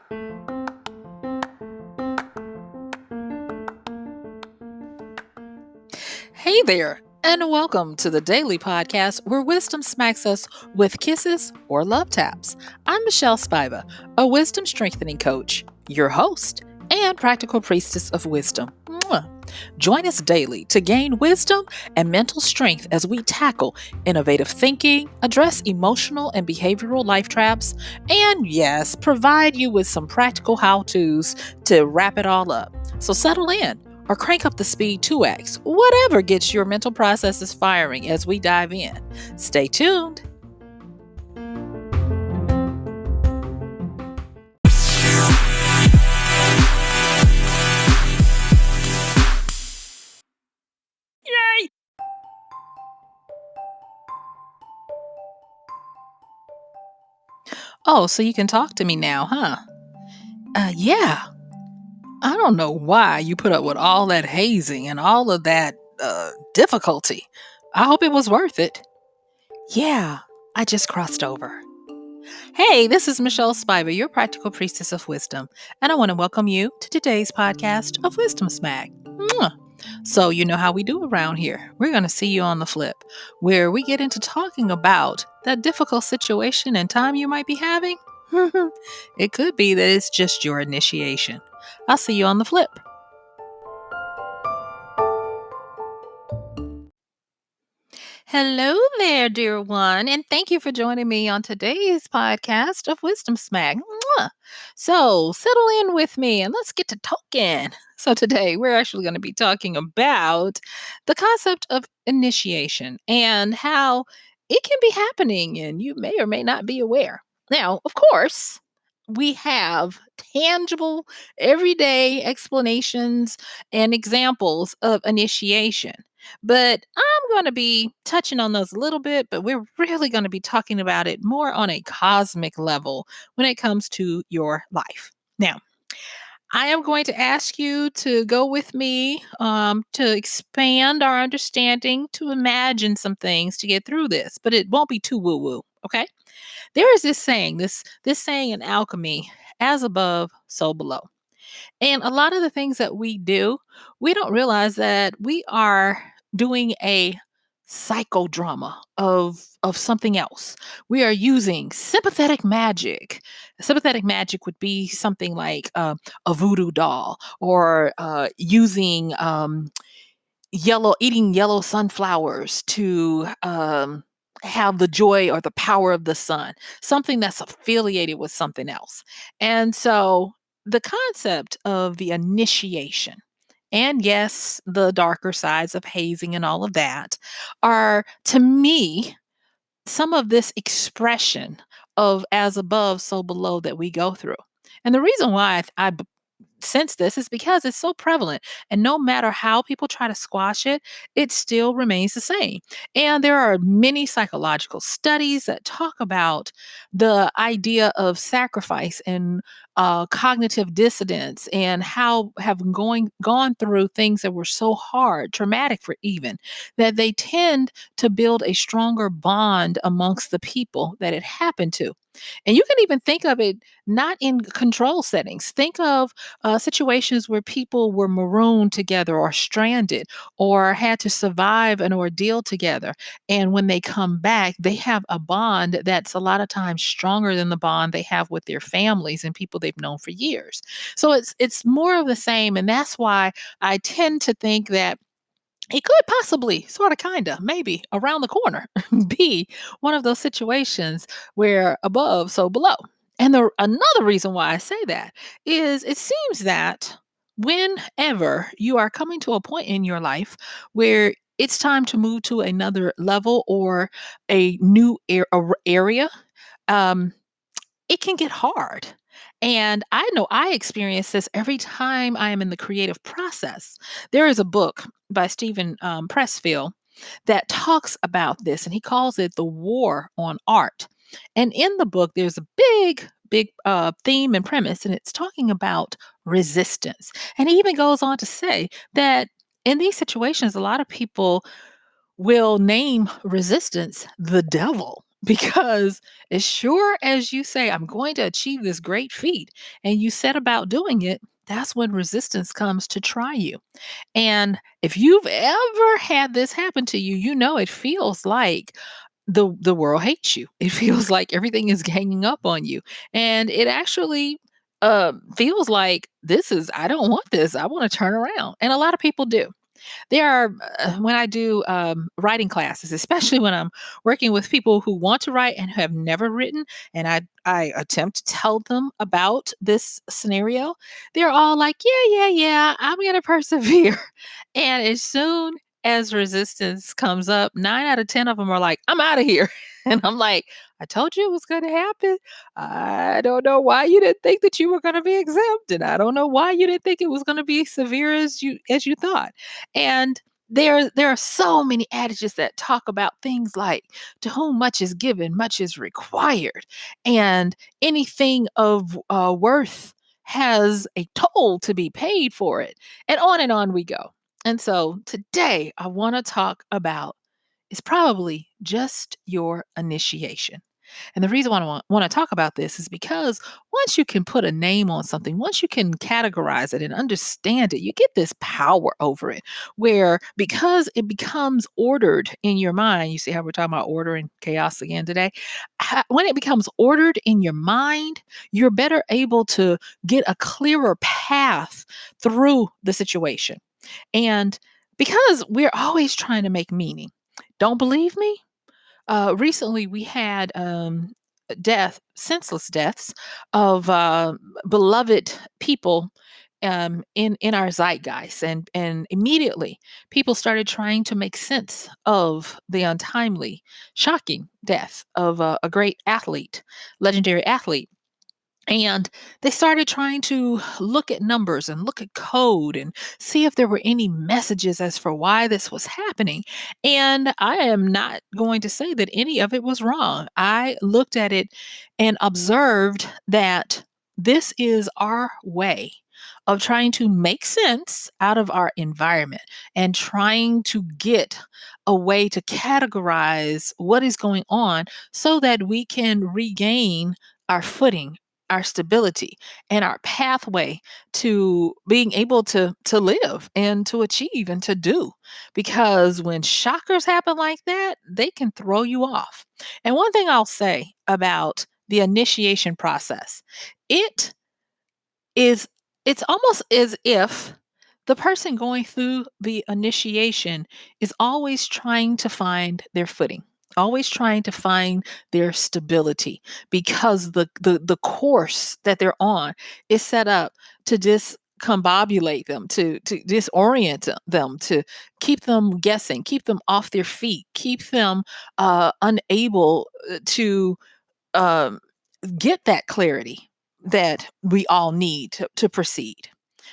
Hey there, and welcome to the daily podcast where wisdom smacks us with kisses or love taps. I'm MichelleSpiva, a wisdom strengthening coach, your host, and practical priestess of wisdom. Mwah. Join us daily to gain wisdom and mental strength as we tackle innovative thinking, address emotional and behavioral life traps, and yes, provide you with some practical how to's to wrap it all up. So settle in or crank up the speed 2x, whatever gets your mental processes firing as we dive in. Stay tuned. Yay! Oh, so you can talk to me now, huh? Yeah. I don't know why you put up with all that hazing and all of that difficulty. I hope it was worth it. Yeah, I just crossed over. Hey, this is Michelle Spiva, your practical priestess of wisdom, and I want to welcome you to today's podcast of Wisdom Smack. Mwah. So, you know how we do around here. We're going to see you on the flip, where we get into talking about that difficult situation and time you might be having. It could be that it's just your initiation. I'll see you on the flip. Hello there, dear one, and thank you for joining me on today's podcast of Wisdom Smack. Mwah. So, settle in with me and let's get to talking. So, today we're actually going to be talking about the concept of initiation and how it can be happening, and you may or may not be aware. Now, of course, we have tangible, everyday explanations and examples of initiation. But I'm going to be touching on those a little bit, but we're really going to be talking about it more on a cosmic level when it comes to your life. Now, I am going to ask you to go with me to expand our understanding, to imagine some things to get through this, but it won't be too woo woo. Okay. There is this saying, this saying in alchemy, as above, so below. And a lot of the things that we do, we don't realize that we are doing a psychodrama of something else. We are using sympathetic magic. Sympathetic magic would be something like a voodoo doll, or using eating yellow sunflowers to have the joy or the power of the sun, something that's affiliated with something else. And so the concept of the initiation, and yes, the darker sides of hazing and all of that, are to me some of this expression of as above, so below that we go through. And the reason why sense this is because it's so prevalent, and no matter how people try to squash it, it still remains the same. And there are many psychological studies that talk about the idea of sacrifice and cognitive dissonance, and how have gone through things that were so hard, traumatic for even, that they tend to build a stronger bond amongst the people that it happened to. And you can even think of it not in control settings. Think of situations where people were marooned together or stranded or had to survive an ordeal together. And when they come back, they have a bond that's a lot of times stronger than the bond they have with their families and people they've known for years. So it's more of the same. And that's why I tend to think that it could possibly, sort of, kind of, maybe around the corner, be one of those situations where above, so below. And another reason why I say that is it seems that whenever you are coming to a point in your life where it's time to move to another level or a new area, um, it can get hard. And I know I experience this every time I am in the creative process. There is a book by Stephen Pressfield that talks about this, and he calls it the war on art. And in the book, there's a big theme and premise, and it's talking about resistance. And he even goes on to say that in these situations, a lot of people will name resistance the devil. because as sure as you say, I'm going to achieve this great feat, and you set about doing it, that's when resistance comes to try you. And if you've ever had this happen to you, you know it feels like the world hates you. It feels like everything is ganging up on you. And it actually feels like this is I don't want this. I want to turn around. And a lot of people do. There are when I do writing classes, especially when I'm working with people who want to write and have never written, and I attempt to tell them about this scenario, they're all like, "Yeah, yeah, yeah, I'm gonna persevere." And as soon as resistance comes up, 9 out of 10 of them are like, "I'm out of here," and I'm like, "I told you it was going to happen. I don't know why you didn't think that you were going to be exempt, and I don't know why you didn't think it was going to be as severe as you thought." And there are so many adages that talk about things like to whom much is given, much is required, and anything of worth has a toll to be paid for it, and on we go. And so today I want to talk about is probably just your initiation. And the reason why I want to talk about this is because once you can put a name on something, once you can categorize it and understand it, you get this power over it where because it becomes ordered in your mind, you see how we're talking about order and chaos again today? When it becomes ordered in your mind, you're better able to get a clearer path through the situation. And because we're always trying to make meaning, don't believe me? Recently, we had senseless deaths of beloved people in our zeitgeist, and immediately people started trying to make sense of the untimely, shocking death of a great athlete, legendary athlete. And they started trying to look at numbers and look at code and see if there were any messages as for why this was happening. And I am not going to say that any of it was wrong. I looked at it and observed that this is our way of trying to make sense out of our environment and trying to get a way to categorize what is going on so that we can regain our footing, our stability, and our pathway to being able to live and to achieve and to do. Because when shockers happen like that, they can throw you off. And one thing I'll say about the initiation process, it is it's almost as if the person going through the initiation is always trying to find their footing, always trying to find their stability, because the course that they're on is set up to discombobulate them, to disorient them, to keep them guessing, keep them off their feet, keep them unable to um, get that clarity that we all need to proceed.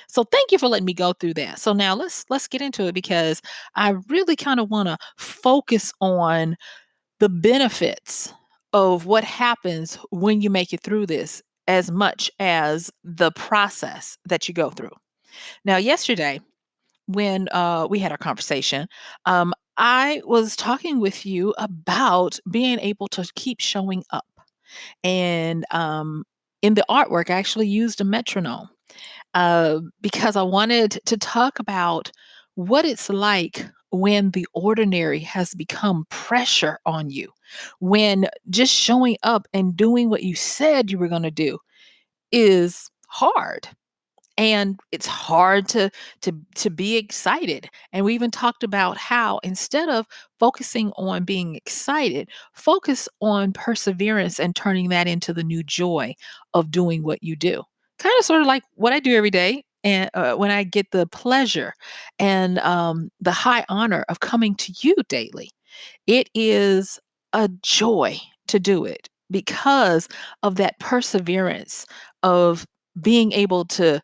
So thank you for letting me go through that. So now let's get into it because I really kind of want to focus on the benefits of what happens when you make it through this as much as the process that you go through. Now yesterday when we had our conversation, I was talking with you about being able to keep showing up and in the artwork, I actually used a metronome because I wanted to talk about what it's like when the ordinary has become pressure on you, when just showing up and doing what you said you were going to do is hard. And it's hard to be excited. And we even talked about how instead of focusing on being excited, focus on perseverance and turning that into the new joy of doing what you do. Kind of sort of like what I do every day. And when I get the pleasure and the high honor of coming to you daily, it is a joy to do it because of that perseverance of being able to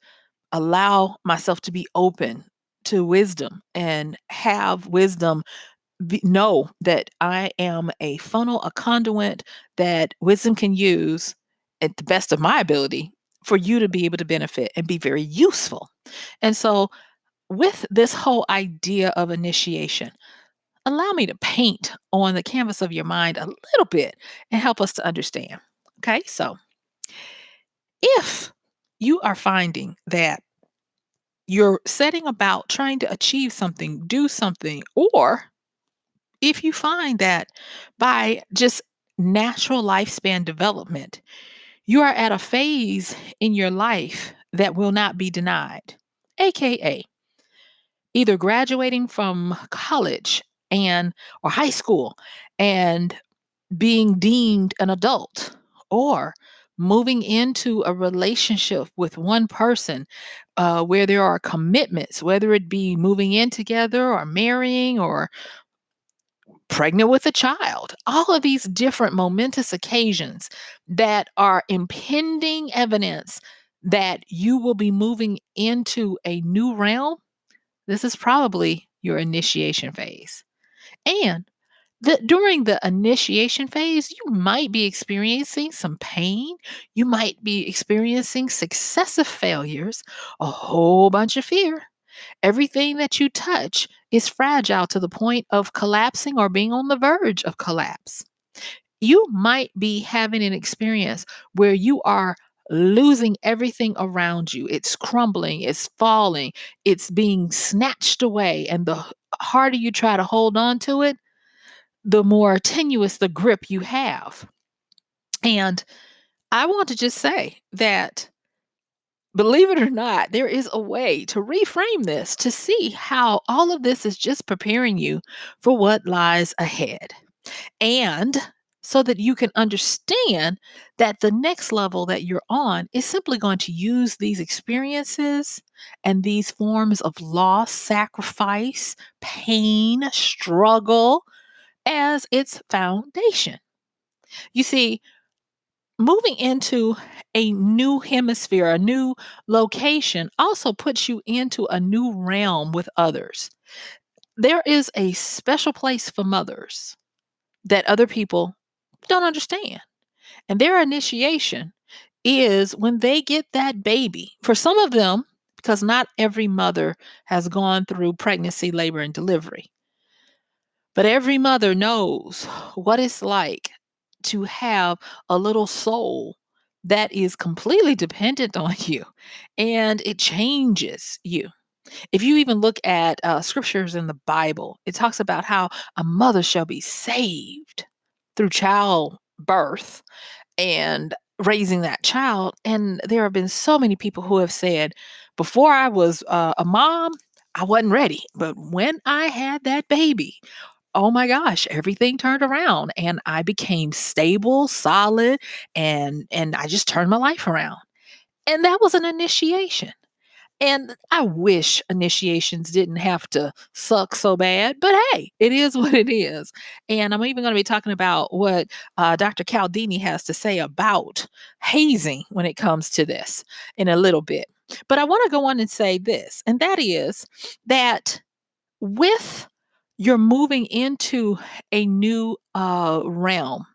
allow myself to be open to wisdom and have wisdom know that I am a funnel, a conduit that wisdom can use at the best of my ability for you to be able to benefit and be very useful. And so, with this whole idea of initiation, allow me to paint on the canvas of your mind a little bit and help us to understand. Okay, so if you are finding that you're setting about trying to achieve something, do something, or if you find that by just natural lifespan development, you are at a phase in your life that will not be denied, AKA either graduating from college and or high school and being deemed an adult, or moving into a relationship with one person where there are commitments, whether it be moving in together or marrying or pregnant with a child, all of these different momentous occasions that are impending evidence that you will be moving into a new realm. This is probably your initiation phase. And during the initiation phase, you might be experiencing some pain. You might be experiencing successive failures, a whole bunch of fear. Everything that you touch is fragile to the point of collapsing or being on the verge of collapse. You might be having an experience where you are losing everything around you. It's crumbling, it's falling, it's being snatched away. And the harder you try to hold on to it, the more tenuous the grip you have. And I want to just say that, believe it or not, there is a way to reframe this to see how all of this is just preparing you for what lies ahead. And so that you can understand that the next level that you're on is simply going to use these experiences and these forms of loss, sacrifice, pain, struggle as its foundation. You see, moving into a new hemisphere, a new location, also puts you into a new realm with others. There is a special place for mothers that other people don't understand. And their initiation is when they get that baby. For some of them, because not every mother has gone through pregnancy, labor, and delivery, but every mother knows what it's like to have a little soul that is completely dependent on you, and it changes you. If you even look at scriptures in the Bible, it talks about how a mother shall be saved through childbirth and raising that child. And there have been so many people who have said, before I was a mom, I wasn't ready. But when I had that baby, oh my gosh, everything turned around and I became stable, solid, and I just turned my life around. And that was an initiation. And I wish initiations didn't have to suck so bad, but hey, it is what it is. And I'm even going to be talking about what Dr. Caldini has to say about hazing when it comes to this in a little bit. But I want to go on and say this, and that is that with you're moving into a new realm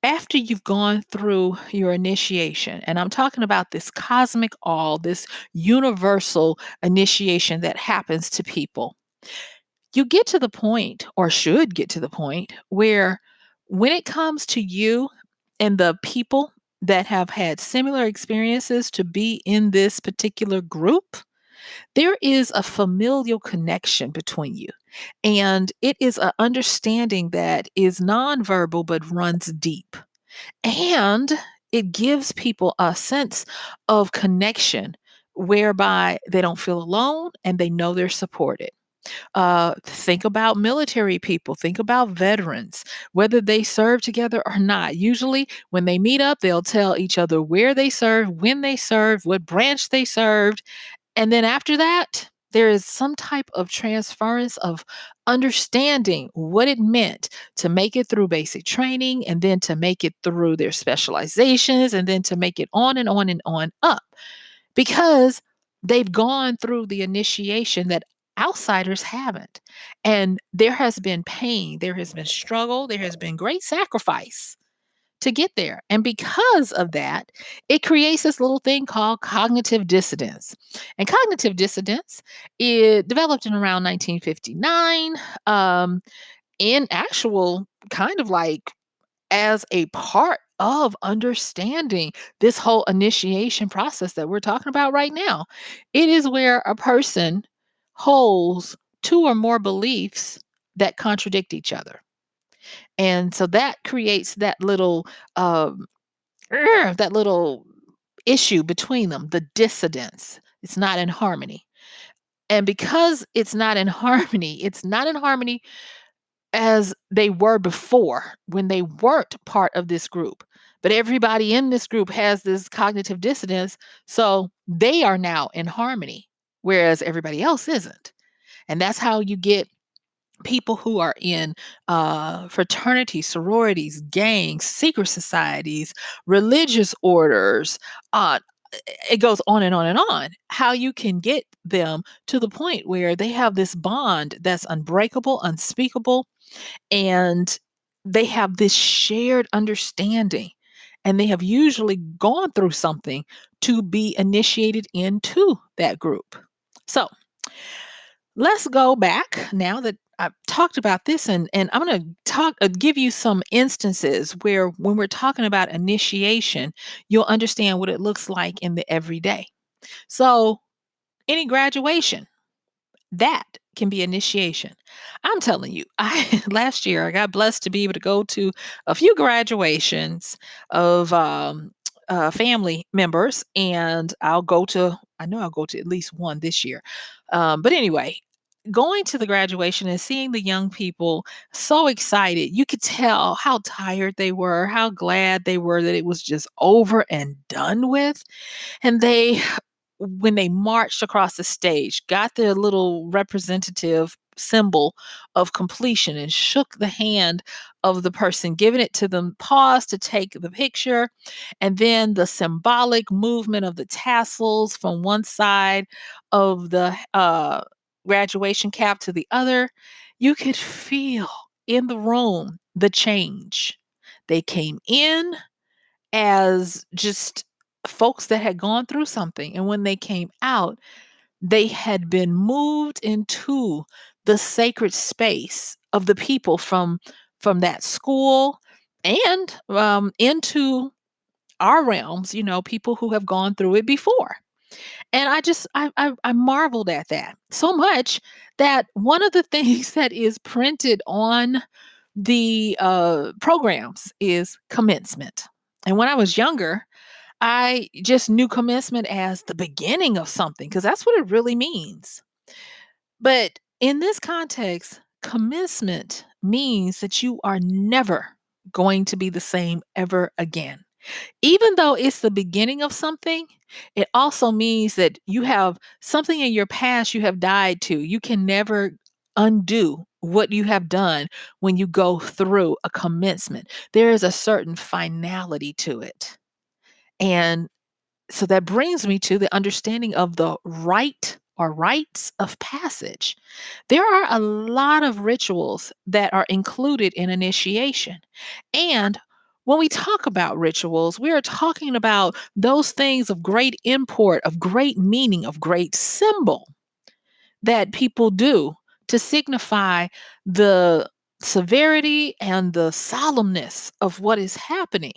after you've gone through your initiation, and I'm talking about this cosmic all, this universal initiation that happens to people, you get to the point, or should get to the point, where when it comes to you and the people that have had similar experiences to be in this particular group, there is a familial connection between you. And it is an understanding that is nonverbal but runs deep. And it gives people a sense of connection whereby they don't feel alone and they know they're supported. Think about military people, think about veterans, whether they serve together or not. Usually, when they meet up, they'll tell each other where they served, when they served, what branch they served, and then after that, there is some type of transference of understanding what it meant to make it through basic training and then to make it through their specializations and then to make it on and on and on up because they've gone through the initiation that outsiders haven't. And there has been pain, there has been struggle, there has been great sacrifice to get there. And because of that, it creates this little thing called cognitive dissonance. And cognitive dissonance, it developed in around 1959, in actual kind of like as a part of understanding this whole initiation process that we're talking about right now. It is where a person holds two or more beliefs that contradict each other. And so that creates um, that little issue between them, the dissidence. It's not in harmony. And because it's not in harmony as they were before when they weren't part of this group. But everybody in this group has this cognitive dissonance. So they are now in harmony, whereas everybody else isn't. And that's how you get people who are in fraternities, sororities, gangs, secret societies, religious orders. Uh, it goes on and on and on. How you can get them to the point where they have this bond that's unbreakable, unspeakable, and they have this shared understanding. And they have usually gone through something to be initiated into that group. So, let's go back now that I've talked about this, and I'm going to give you some instances where when we're talking about initiation, you'll understand what it looks like in the everyday. So, any graduation, that can be initiation. I'm telling you, I last year I got blessed to be able to go to a few graduations of family members, and I know I'll go to at least one this year. But anyway, going to the graduation and seeing the young people so excited, you could tell how tired they were, how glad they were that it was just over and done with. And they when they marched across the stage, got their little representative symbol of completion and shook the hand of the person giving it to them, paused to take the picture, and then the symbolic movement of the tassels from one side of the graduation cap to the other, you could feel in the room the change. They came in as just folks that had gone through something. And when they came out, they had been moved into the sacred space of the people from that school and into our realms, people who have gone through it before. And I marveled at that so much that one of the things that is printed on the programs is commencement. And when I was younger, I just knew commencement as the beginning of something because that's what it really means. But in this context, commencement means that you are never going to be the same ever again. Even though it's the beginning of something, it also means that you have something in your past you have died to. You can never undo what you have done when you go through a commencement. There is a certain finality to it. And so that brings me to the understanding of the rite or rites of passage. There are a lot of rituals that are included in initiation. And when we talk about rituals, we are talking about those things of great import, of great meaning, of great symbol that people do to signify the severity and the solemnness of what is happening.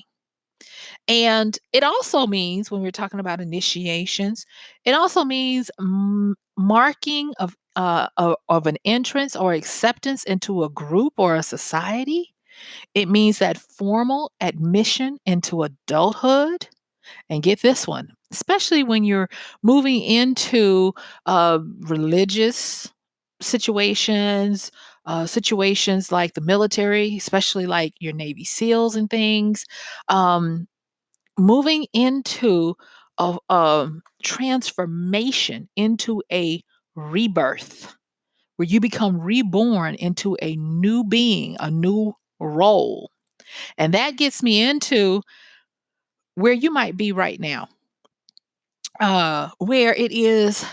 And it also means, when we're talking about initiations, it also means marking of an entrance or acceptance into a group or a society. It means that formal admission into adulthood. And get this one, especially when you're moving into religious situations, situations like the military, especially like your Navy SEALs and things. Moving into a transformation into a rebirth where you become reborn into a new being, a new role. And that gets me into where you might be right now, where it is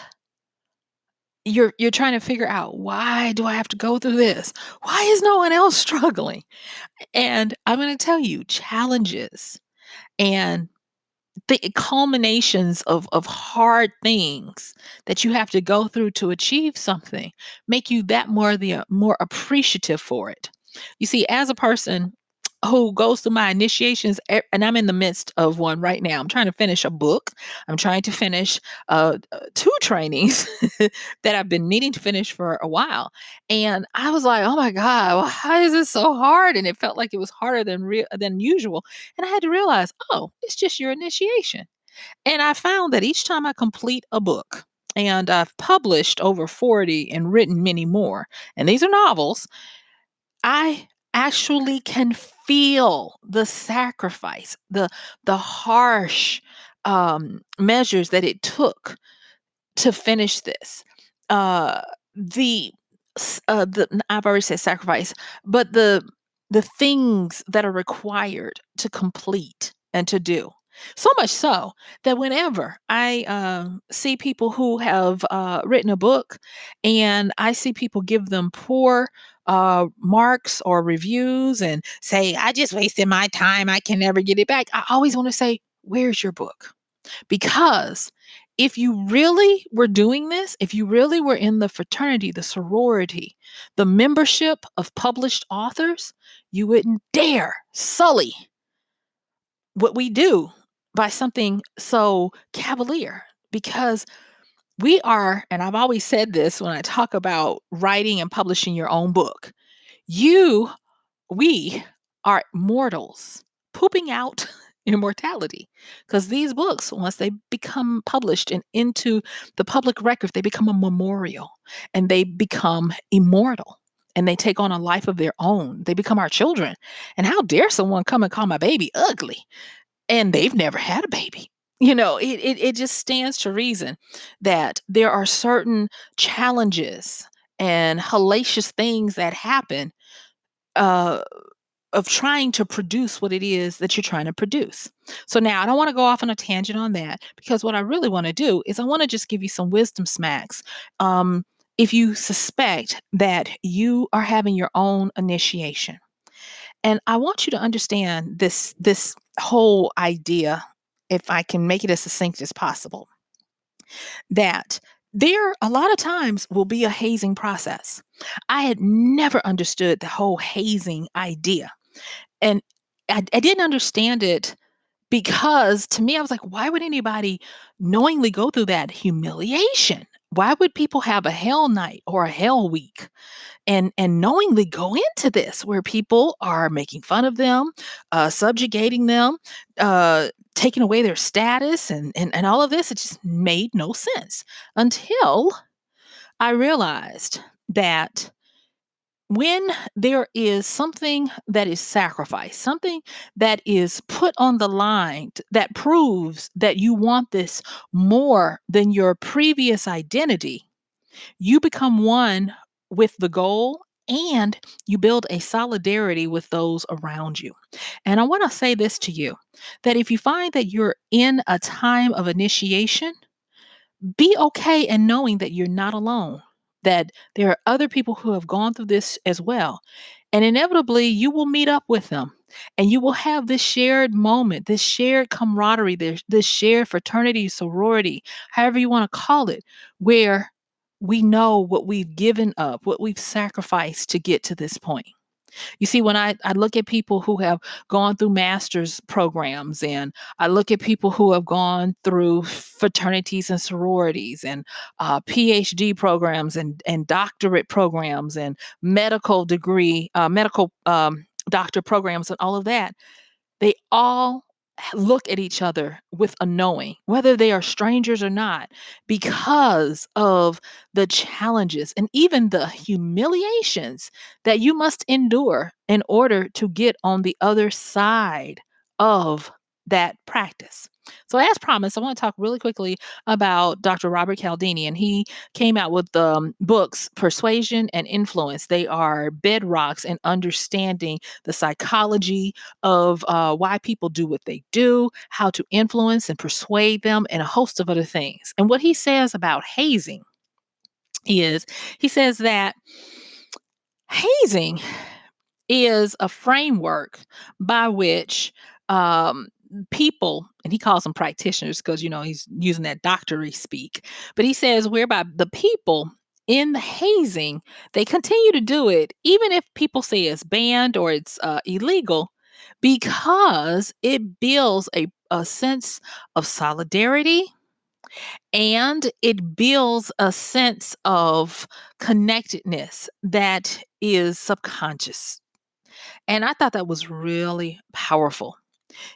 you're trying to figure out, why do I have to go through this? Why is no one else struggling? And I'm going to tell you, challenges and the culminations of hard things that you have to go through to achieve something make you that more appreciative for it. You see, as a person who goes through my initiations, and I'm in the midst of one right now. I'm trying to finish a book. I'm trying to finish two trainings that I've been needing to finish for a while. And I was like, oh my God, why is this so hard? And it felt like it was harder than usual. And I had to realize, oh, it's just your initiation. And I found that each time I complete a book, and I've published over 40 and written many more, and these are novels, I actually can feel the sacrifice, the harsh measures that it took to finish this. Uh, the I've already said sacrifice, but the things that are required to complete and to do. So much so that whenever I see people who have written a book, and I see people give them poor marks or reviews and say, I just wasted my time, I can never get it back. I always want to say, where's your book? Because if you really were doing this, if you really were in the fraternity, the sorority, the membership of published authors, you wouldn't dare sully what we do by something so cavalier. Because we are, and I've always said this when I talk about writing and publishing your own book, you we are mortals pooping out immortality, because these books, once they become published and into the public record, they become a memorial, and they become immortal, and they take on a life of their own. They become our children. And how dare someone come and call my baby ugly, and they've never had a baby? It just stands to reason that there are certain challenges and hellacious things that happen, uh, of trying to produce what it is that you're trying to produce. So now I don't want to go off on a tangent on that, because what I really want to do is I want to just give you some wisdom smacks. Um, if you suspect that you are having your own initiation, and I want you to understand this whole idea, if I can make it as succinct as possible, that there a lot of times will be a hazing process. I had never understood the whole hazing idea, and I didn't understand it, because to me, I was like, why would anybody knowingly go through that humiliation? Why would people have a hell night or a hell week and knowingly go into this where people are making fun of them, subjugating them, taking away their status, and all of this? It just made no sense until I realized that when there is something that is sacrificed, something that is put on the line, that proves that you want this more than your previous identity, you become one with the goal, and you build a solidarity with those around you. And I want to say this to you, that if you find that you're in a time of initiation, be okay in knowing that you're not alone, that there are other people who have gone through this as well. And inevitably, you will meet up with them, and you will have this shared moment, this shared camaraderie, this shared fraternity, sorority, however you want to call it, where we know what we've given up, what we've sacrificed to get to this point. You see, when I look at people who have gone through master's programs, and I look at people who have gone through fraternities and sororities, and PhD programs, and doctorate programs, and medical doctor programs, and all of that, they all look at each other with a knowing, whether they are strangers or not, because of the challenges and even the humiliations that you must endure in order to get on the other side of that practice. So, as promised, I want to talk really quickly about Dr. Robert Cialdini, and he came out with books Persuasion and Influence. They are bedrocks in understanding the psychology of why people do what they do, how to influence and persuade them, and a host of other things. And what he says about hazing is he says that hazing is a framework by which um, people, and he calls them practitioners because, he's using that doctory speak, but he says whereby the people in the hazing, they continue to do it, even if people say it's banned or it's illegal, because it builds a sense of solidarity and it builds a sense of connectedness that is subconscious. And I thought that was really powerful.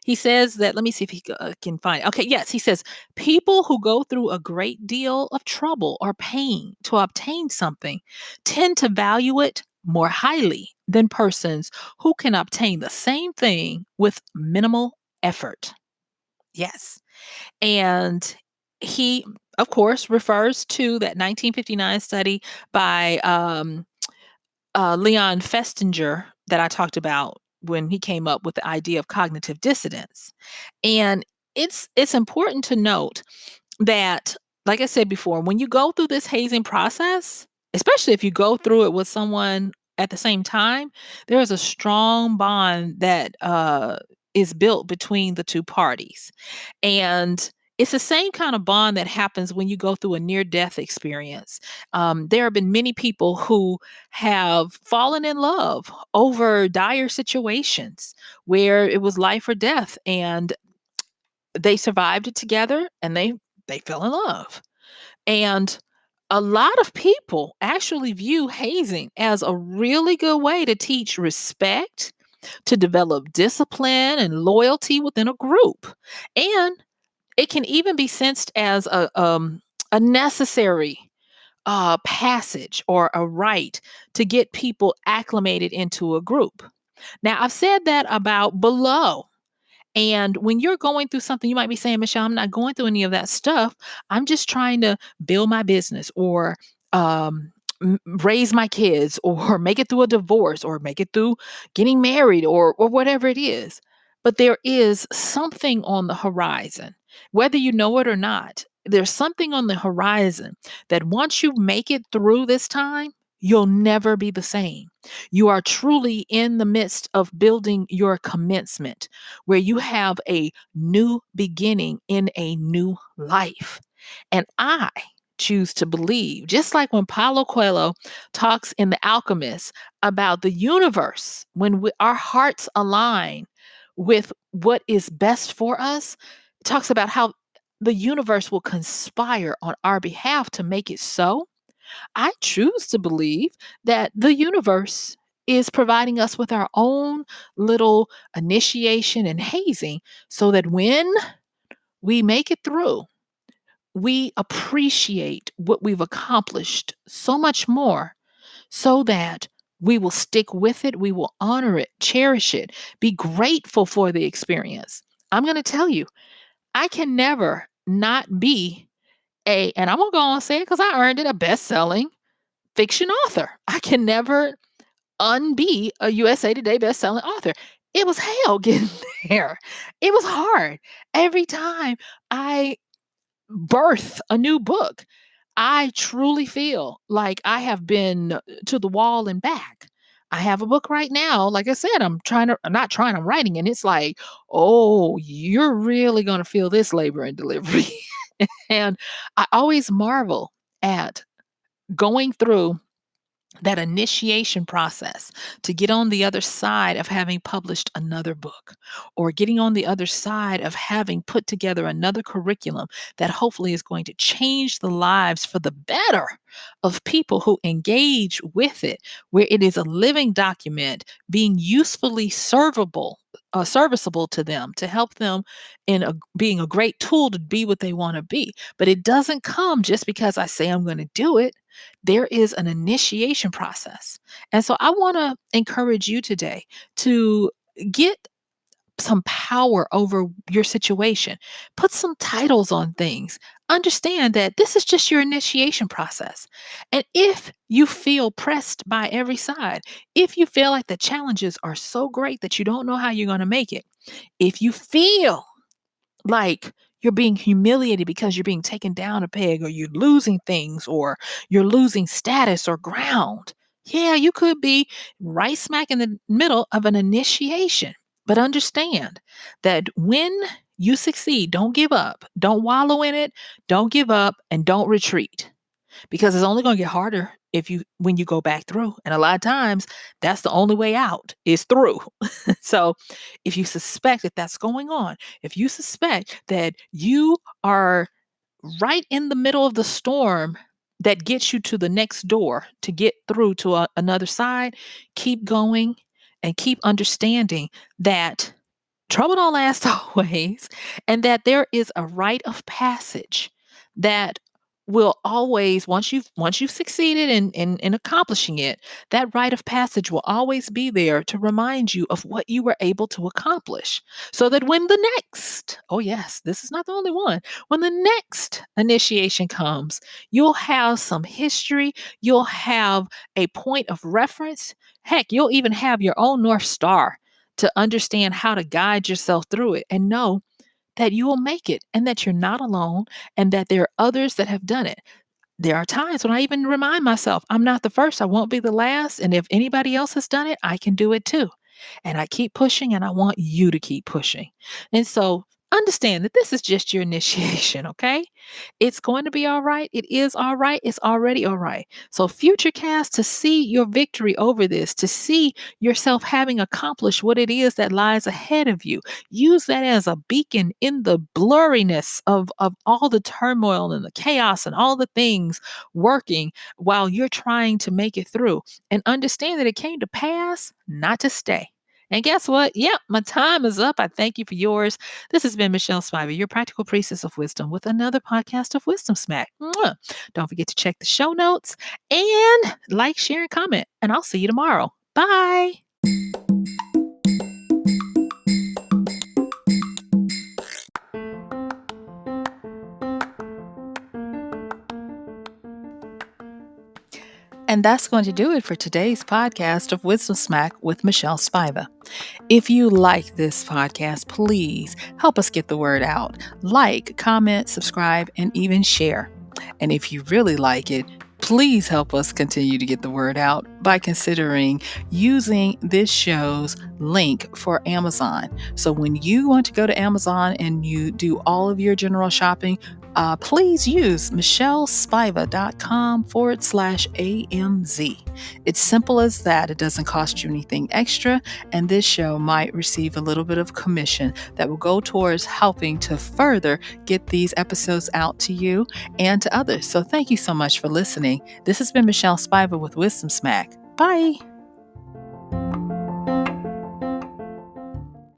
He says that, let me see if he can find it. Okay, yes, he says people who go through a great deal of trouble or pain to obtain something tend to value it more highly than persons who can obtain the same thing with minimal effort. Yes. And he, of course, refers to that 1959 study by Leon Festinger that I talked about when he came up with the idea of cognitive dissonance. And it's important to note that, like I said before, when you go through this hazing process, especially if you go through it with someone at the same time, there is a strong bond that is built between the two parties. And it's the same kind of bond that happens when you go through a near death experience. There have been many people who have fallen in love over dire situations where it was life or death, and they survived it together and they fell in love. And a lot of people actually view hazing as a really good way to teach respect, to develop discipline and loyalty within a group. And it can even be sensed as a necessary passage or a rite to get people acclimated into a group. Now, I've said that about below. And when you're going through something, you might be saying, Michelle, I'm not going through any of that stuff. I'm just trying to build my business or um, raise my kids or make it through a divorce or make it through getting married or whatever it is. But there is something on the horizon, whether you know it or not. There's something on the horizon that once you make it through this time, you'll never be the same. You are truly in the midst of building your commencement where you have a new beginning in a new life. And I choose to believe, just like when Paulo Coelho talks in The Alchemist about the universe, when our hearts align with what is best for us, it talks about how the universe will conspire on our behalf to make it so. I choose to believe that the universe is providing us with our own little initiation and hazing so that when we make it through, we appreciate what we've accomplished so much more so that we will stick with it, we will honor it, cherish it, be grateful for the experience. I'm going to tell you, I can never not be and I'm going to go on and say it because I earned it, a best selling fiction author. I can never unbe a USA Today best-selling author. It was hell getting there. It was hard. Every time I birth a new book, I truly feel like I have been to the wall and back. I have a book right now. Like I said, I'm not trying, I'm writing, and it's like, oh, you're really going to feel this labor and delivery. And I always marvel at going through that initiation process to get on the other side of having published another book or getting on the other side of having put together another curriculum that hopefully is going to change the lives for the better of people who engage with it, where it is a living document being usefully serviceable to them to help them in being a great tool to be what they want to be. But it doesn't come just because I say I'm going to do it. There is an initiation process. And so I want to encourage you today to get some power over your situation. Put some titles on things. Understand that this is just your initiation process. And if you feel pressed by every side, if you feel like the challenges are so great that you don't know how you're going to make it, if you feel like You're being humiliated because you're being taken down a peg, or you're losing things, or you're losing status or ground. Yeah, you could be right smack in the middle of an initiation. But understand that when you succeed, don't give up. Don't wallow in it. Don't give up and don't retreat, because it's only going to get harder if you when you go back through. And a lot of times that's the only way out is through. So if you suspect that that's going on, if you suspect that you are right in the middle of the storm that gets you to the next door to get through to another side, keep going and keep understanding that trouble don't last always, and that there is a rite of passage that will always, once you've succeeded in accomplishing it, that rite of passage will always be there to remind you of what you were able to accomplish, so that when the next, oh yes, this is not the only one, when the next initiation comes, you'll have some history, you'll have a point of reference. Heck, you'll even have your own North Star to understand how to guide yourself through it, and know that you will make it, and that you're not alone, and that there are others that have done it. There are times when I even remind myself, I'm not the first, I won't be the last, and if anybody else has done it, I can do it too. And I keep pushing, and I want you to keep pushing. And so understand that this is just your initiation, okay? It's going to be all right. It is all right. It's already all right. So, future cast, to see your victory over this, to see yourself having accomplished what it is that lies ahead of you, use that as a beacon in the blurriness of all the turmoil and the chaos and all the things working while you're trying to make it through. And understand that it came to pass not to stay. And guess what? Yep, my time is up. I thank you for yours. This has been MichelleSpiva, your practical priestess of wisdom, with another podcast of Wisdom Smack. Mwah. Don't forget to check the show notes and like, share, and comment. And I'll see you tomorrow. Bye. And that's going to do it for today's podcast of Wisdom Smack with MichelleSpiva. If you like this podcast, please help us get the word out. Like, comment, subscribe, and even share. And if you really like it, please help us continue to get the word out by considering using this show's link for Amazon. So when you want to go to Amazon and you do all of your general shopping, please use michellespivacom/AMZ. It's simple as that. It doesn't cost you anything extra, and this show might receive a little bit of commission that will go towards helping to further get these episodes out to you and to others. So thank you so much for listening. This has been MichelleSpiva with Wisdom Smack. Bye.